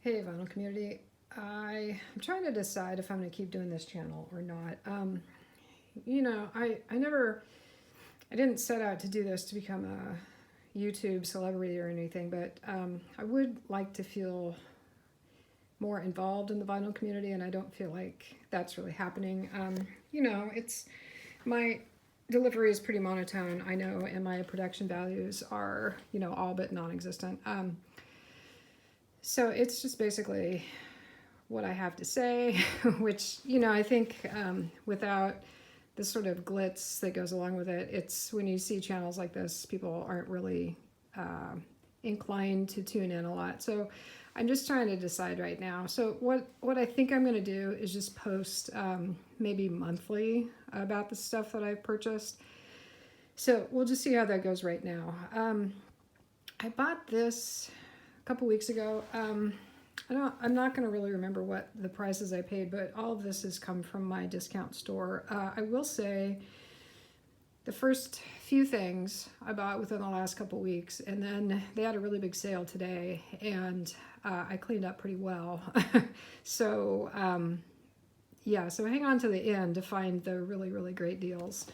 Hey, Vinyl Community. I'm trying to decide if I'm going to keep doing this channel or not. I didn't set out to do this to become a YouTube celebrity or anything, but I would like to feel more involved in the vinyl community, and I don't feel like that's really happening. It's my delivery is pretty monotone, I know, and my production values are, all but non existent. So it's just basically what I have to say, which, I think without the sort of glitz that goes along with it, it's when you see channels like this, people aren't really inclined to tune in a lot. So I'm just trying to decide right now. So what I think I'm going to do is just post maybe monthly about the stuff that I've purchased. So we'll just see how that goes right now. I bought this a couple weeks ago. I'm not going to really remember what the prices I paid, but all of this has come from my discount store. I will say the first few things I bought within the last couple weeks, and then they had a really big sale today, and I cleaned up pretty well. So so hang on to the end to find the really, really great deals.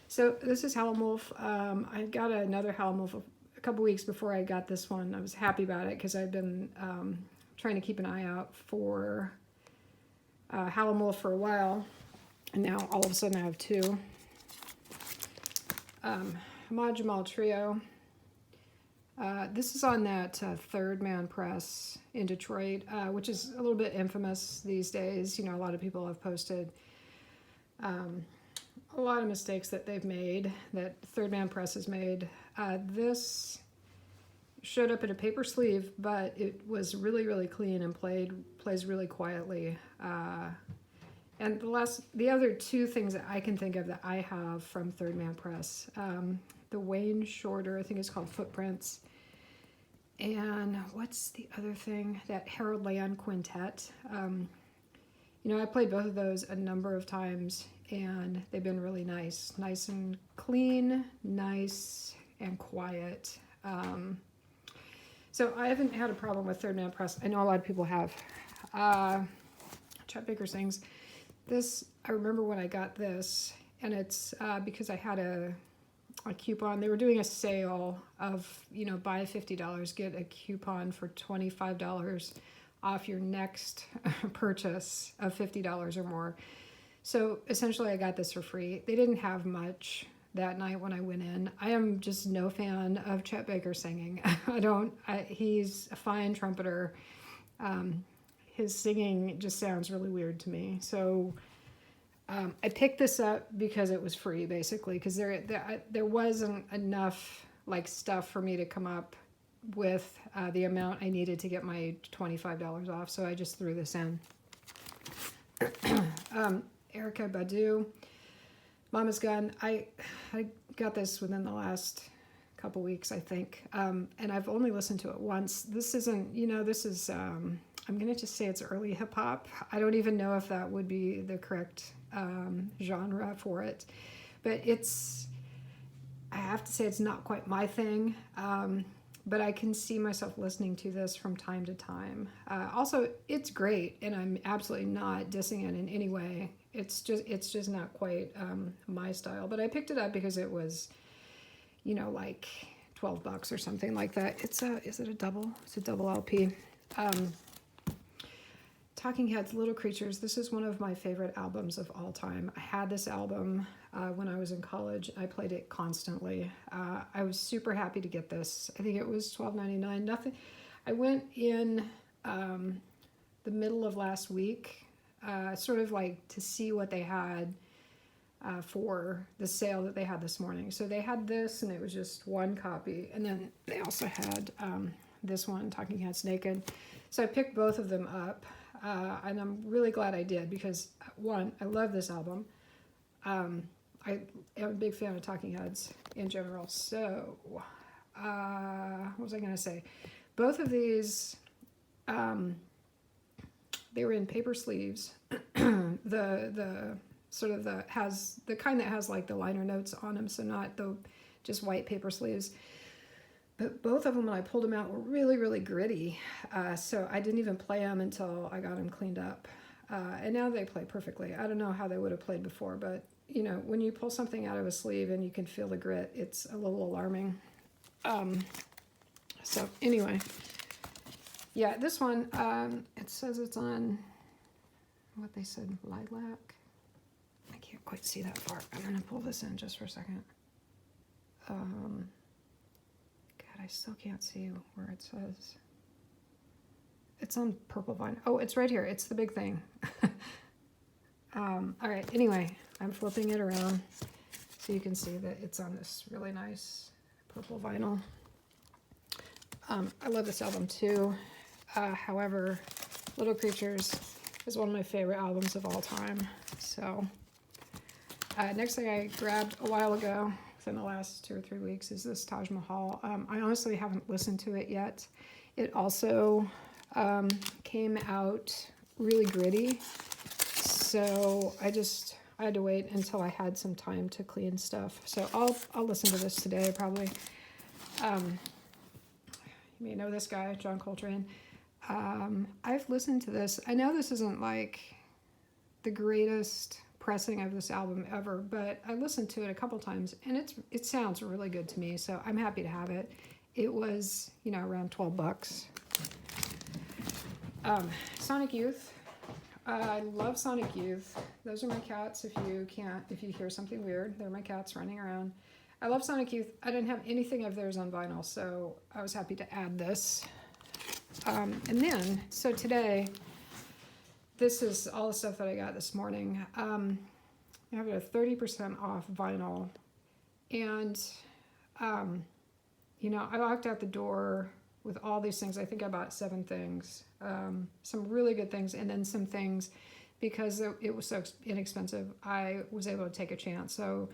So this is Howlin' Wolf. I got another Howlin' Wolf a couple weeks before I got this one. I was happy about it because I've been trying to keep an eye out for Howlin' Wolf for a while, and now all of a sudden I have two. Ahmad Jamal Trio. This is on that Third Man Press in Detroit, which is a little bit infamous these days. A lot of people have posted a lot of mistakes that they've made, that Third Man Press has made. This showed up in a paper sleeve, but it was really, really clean and plays really quietly. And the other two things that I can think of that I have from Third Man Press, the Wayne Shorter, I think it's called Footprints, and what's the other thing? That Harold Land Quintet. I played both of those a number of times, and they've been really nice and clean, nice and quiet. So I haven't had a problem with Third Man Press. I know a lot of people have. Chet Baker sings. This, I remember when I got this, and it's because I had a coupon. They were doing a sale of, buy $50, get a coupon for $25 off your next purchase of $50 or more. So essentially I got this for free. They didn't have much that night when I went in. I am just no fan of Chet Baker singing. He's a fine trumpeter. His singing just sounds really weird to me. So I picked this up because it was free, basically, because there wasn't enough stuff for me to come up with the amount I needed to get my $25 off. So I just threw this in. Erykah Badu, Mama's Gun. I got this within the last couple weeks, I think, and I've only listened to it once. This isn't, this is, I'm going to just say it's early hip hop. I don't even know if that would be the correct genre for it, but I have to say it's not quite my thing, but I can see myself listening to this from time to time. Also, it's great, and I'm absolutely not dissing it in any way. It's just not quite my style, but I picked it up because it was, like $12 or something like that. Is it a double? It's a double LP. Talking Heads, Little Creatures. This is one of my favorite albums of all time. I had this album when I was in college. I played it constantly. I was super happy to get this. I think it was $12.99. Nothing. I went in the middle of last week, sort of like to see what they had for the sale that they had this morning. So they had this, and it was just one copy, and then they also had this one, Talking Heads Naked. So I picked both of them up. And I'm really glad I did because, one, I love this album. I am a big fan of Talking Heads in general. So, what was I going to say? Both of these, they were in paper sleeves. the sort of the kind that has like the liner notes on them, so not the just white paper sleeves. But both of them, when I pulled them out, were really, really gritty. So I didn't even play them until I got them cleaned up. And now they play perfectly. I don't know how they would have played before, but you know, when you pull something out of a sleeve and you can feel the grit, it's a little alarming. So anyway, yeah, this one, it says it's on, what they said, lilac. I can't quite see that far. I'm gonna pull this in just for a second. God, I still can't see where it says. It's on purple vine. Oh, it's right here. It's the big thing. All right, anyway, I'm flipping it around so you can see that it's on this really nice purple vinyl. I love this album too. However, Little Creatures is one of my favorite albums of all time. So, next thing I grabbed a while ago, within the last 2 or 3 weeks, is this Taj Mahal. I honestly haven't listened to it yet. It also came out really gritty, so I had to wait until I had some time to clean stuff. So I'll listen to this today probably. You may know this guy, John Coltrane. I've listened to this. I know this isn't like the greatest pressing of this album ever, but I listened to it a couple times and it sounds really good to me, so I'm happy to have it. It was, you know, around $12. Sonic Youth. I love Sonic Youth. Those are my cats. If you hear something weird, they're my cats running around. I love Sonic Youth. I didn't have anything of theirs on vinyl, so I was happy to add this. And then, so today, this is all the stuff that I got this morning. I have a 30% off vinyl. And, you know, I walked out the door with all these things. I think I bought 7 things. Some really good things, and then some things, because it was so inexpensive, I was able to take a chance. So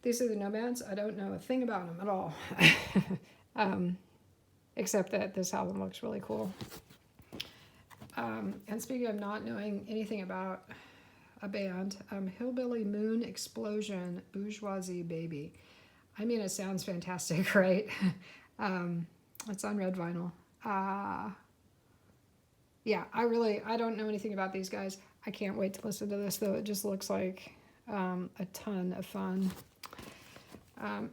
these are the Nomads. I don't know a thing about them at all. Except that this album looks really cool. And speaking of not knowing anything about a band, Hillbilly Moon Explosion Bourgeoisie Baby. I mean, it sounds fantastic, right? It's on red vinyl. Yeah, I don't know anything about these guys. I can't wait to listen to this, though. It just looks like a ton of fun.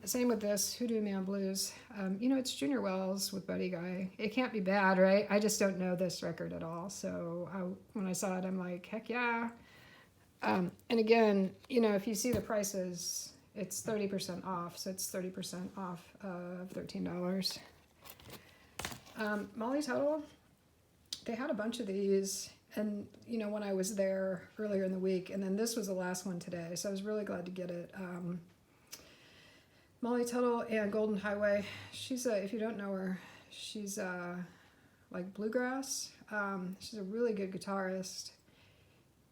Same with this, Hoodoo Man Blues. You know, it's Junior Wells with Buddy Guy. It can't be bad, right? I just don't know this record at all. So when I saw it, I'm like, heck yeah. And again, you know, if you see the prices, it's 30% off. So it's 30% off of $13. Molly Tuttle, they had a bunch of these. And, you know, when I was there earlier in the week, and then this was the last one today. So I was really glad to get it. Molly Tuttle and Golden Highway. She's if you don't know her, she's like bluegrass. She's a really good guitarist,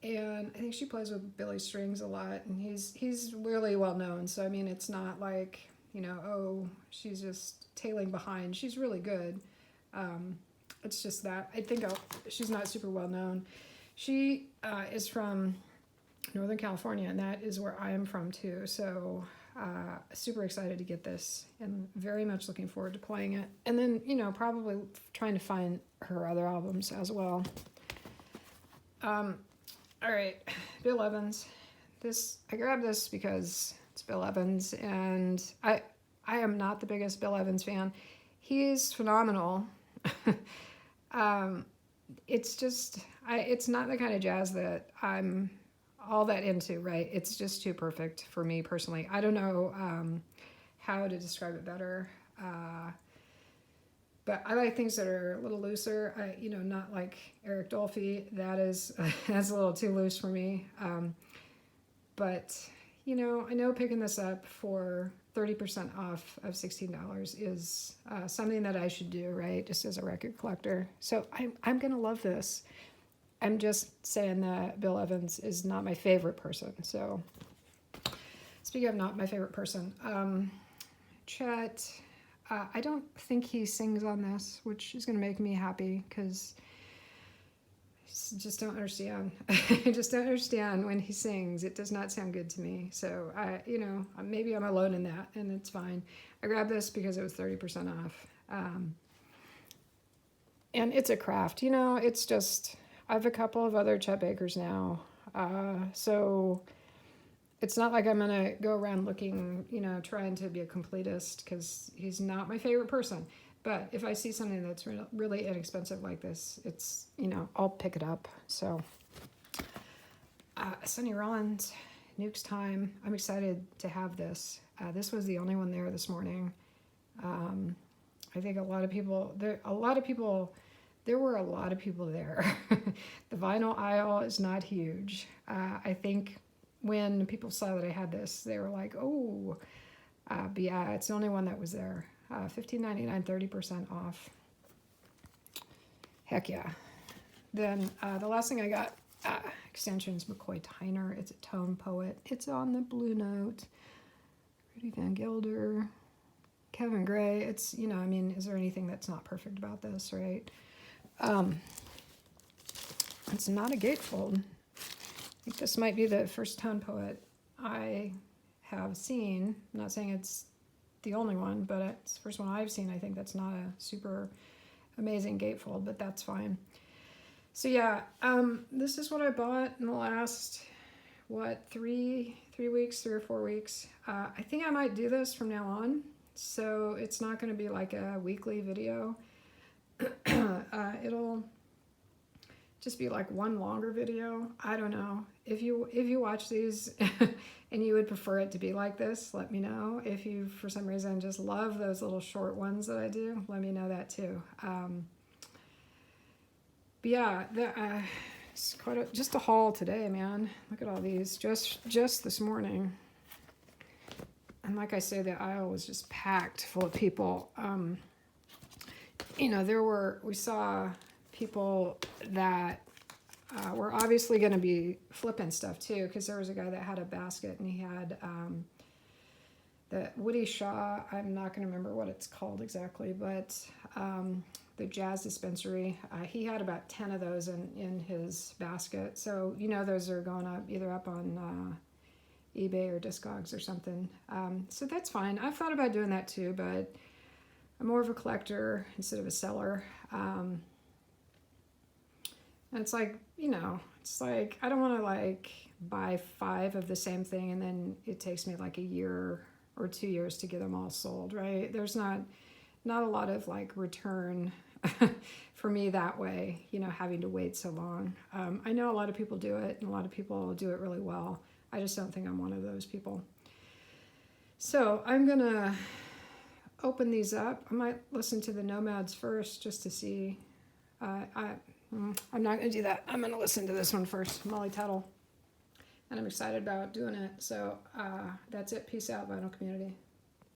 and I think she plays with Billy Strings a lot. And he's really well known. So I mean, it's not like, you know, oh, she's just tailing behind. She's really good. It's just that I think she's not super well known. She is from Northern California, and that is where I am from too. So. Super excited to get this and very much looking forward to playing it. And then, you know, probably trying to find her other albums as well. All right, Bill Evans. I grabbed this because it's Bill Evans, and I am not the biggest Bill Evans fan. He's phenomenal. It's just, it's not the kind of jazz that I'm all that into, right? It's just too perfect for me personally. I don't know how to describe it better, but I like things that are a little looser. You know, not like Eric Dolphy. That's a little too loose for me. But you know, I know picking this up for 30% off of $16 is something that I should do, right? Just as a record collector. So I'm gonna love this. I'm just saying that Bill Evans is not my favorite person. So, speaking of not my favorite person, Chet, I don't think he sings on this, which is going to make me happy because I just don't understand. I just don't understand when he sings. It does not sound good to me. So, you know, maybe I'm alone in that, and it's fine. I grabbed this because it was 30% off. And it's a craft, you know, it's just, I have a couple of other Chet Bakers now. So it's not like I'm going to go around looking, you know, trying to be a completist because he's not my favorite person. But if I see something that's really inexpensive like this, it's, you know, I'll pick it up. So Sonny Rollins, Nuke's Time. I'm excited to have this. This was the only one there this morning. I think there were a lot of people there. The vinyl aisle is not huge. I think when people saw that I had this, they were like, oh, but yeah, it's the only one that was there. $15.99, 30% off. Heck yeah. Then the last thing I got, Extensions, McCoy Tyner. It's a tone poet. It's on the Blue Note. Rudy Van Gelder. Kevin Gray. It's, you know, I mean, is there anything that's not perfect about this, right? It's not a gatefold. I think this might be the first tone poet I have seen. I'm not saying it's the only one, but it's the first one I've seen. I think that's not a super amazing gatefold, but that's fine. So yeah, this is what I bought in the last, what, 3 or 4 weeks. I think I might do this from now on. So it's not going to be like a weekly video. It'll just be like one longer video. I don't know. If you watch these and you would prefer it to be like this, let me know. If you, for some reason, just love those little short ones that I do, let me know that too. But yeah, it's quite just a haul today, man. Look at all these, just this morning. And like I say, the aisle was just packed full of people. You know, we saw people that were obviously going to be flipping stuff too, because there was a guy that had a basket and he had the Woody Shaw, I'm not going to remember what it's called exactly, but the Jazz Dispensary, he had about 10 of those in his basket. So, you know, those are going up either up on eBay or Discogs or something. So that's fine. I've thought about doing that too, but I'm more of a collector instead of a seller. And it's like, you know, it's like, I don't want to like buy 5 of the same thing and then it takes me like a year or 2 years to get them all sold, right? There's not a lot of like return for me that way, you know, having to wait so long. I know a lot of people do it and a lot of people do it really well. I just don't think I'm one of those people. So I'm going to open these up. I might listen to the Nomads first just to see. I'm not going to do that. I'm going to listen to this one first, Molly Tuttle. And I'm excited about doing it. So that's it. Peace out, vinyl community.